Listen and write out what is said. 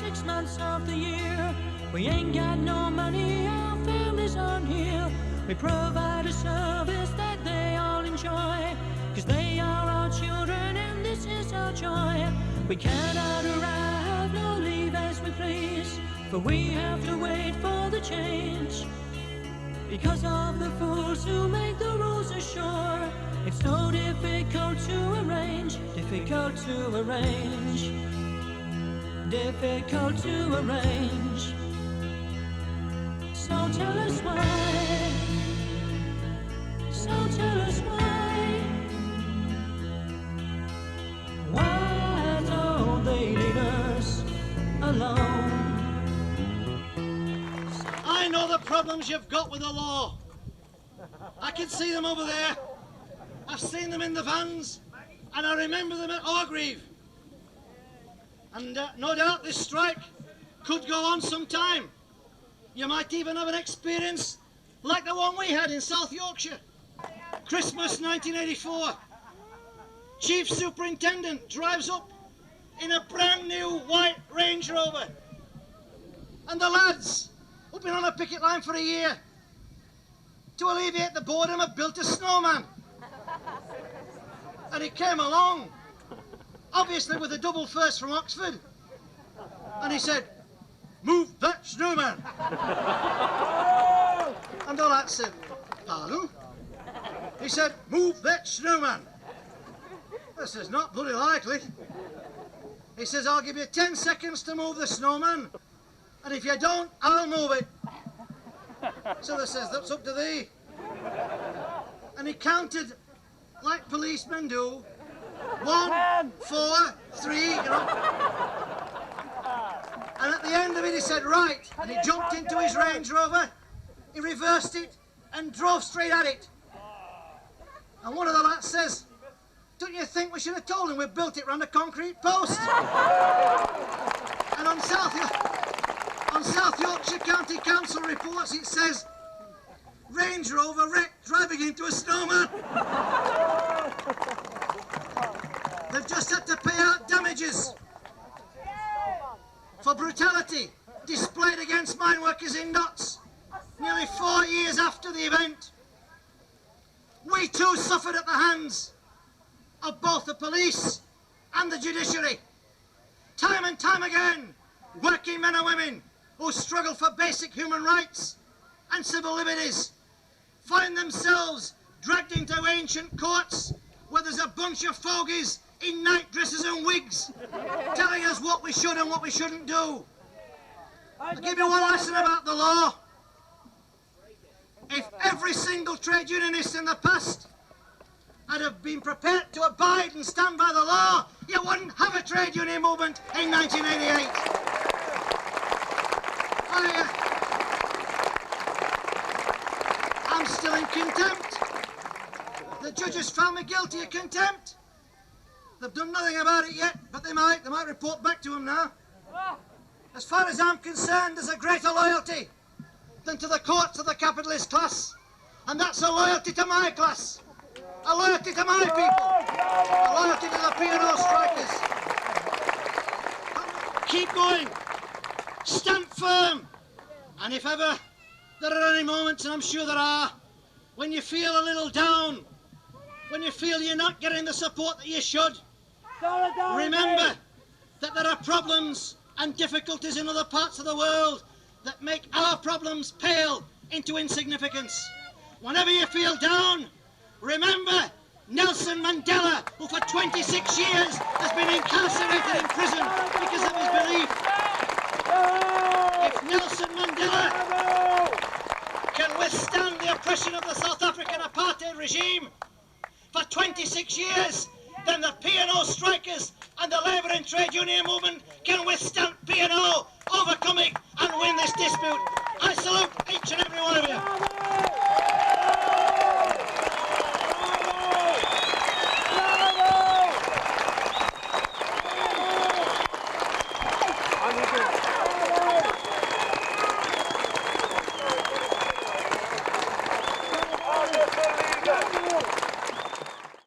6 months of the year. We ain't got no money, our families aren't here. We provide a service that they all enjoy, 'cause they are our children and this is our joy. We cannot arrive nor leave as we please, for we have to wait for the change. Because of the fools who make the rules ashore, it's so difficult to arrange, difficult to arrange, difficult to arrange. So tell us why, so tell us why don't they leave us alone? I know the problems you've got with the law. I can see them over there. I've seen them in the vans, and I remember them at Orgreave. And no doubt this strike could go on some time. You might even have an experience like the one we had in South Yorkshire. Christmas 1984. Chief Superintendent drives up in a brand new white Range Rover. And the lads, who've been on a picket line for a year, to alleviate the boredom, have built a snowman. And he came along, obviously with a double first from Oxford, and he said, "Move that snowman." And the lad said, "Pardon?" He said, "Move that snowman." This is not bloody likely. He says, "I'll give you 10 seconds to move the snowman, and if you don't, I'll move it." So they says, "That's up to thee." And he counted like policemen do. 1, 4, 3, you know. And at the end of it he said, "Right." And he jumped into his Range Rover, he reversed it and drove straight at it. And one of the lads says, "Don't you think we should have told him we built it round a concrete post?" And on South Yorkshire County Council reports it says, "Range Rover wrecked driving into a snowman." They've just had to pay out damages for brutality displayed against mine workers in Notts nearly 4 years after the event. We too suffered at the hands of both the police and the judiciary. Time and time again, working men and women who struggle for basic human rights and civil liberties find themselves dragged into ancient courts where there's a bunch of fogies in night dresses and wigs telling us what we should and what we shouldn't do. I'll give you one lesson about the law. If every single trade unionist in the past had have been prepared to abide and stand by the law, you wouldn't have a trade union movement in 1988. I'm still in contempt. The judges found me guilty of contempt. They've done nothing about it yet, but they might report back to him now. As far as I'm concerned, there's a greater loyalty than to the courts of the capitalist class, and that's a loyalty to my class, a loyalty to my people, a loyalty to the P&O strikers. Keep going, stand firm, and if ever there are any moments, and I'm sure there are, when you feel a little down, when you feel you're not getting the support that you should, remember that there are problems and difficulties in other parts of the world that make our problems pale into insignificance. Whenever you feel down, remember Nelson Mandela, who for 26 years has been incarcerated in prison because of his belief. If Nelson Mandela can withstand the oppression of the South African apartheid regime for 26 years, then the P&O strikers and the labour and trade union movement can withstand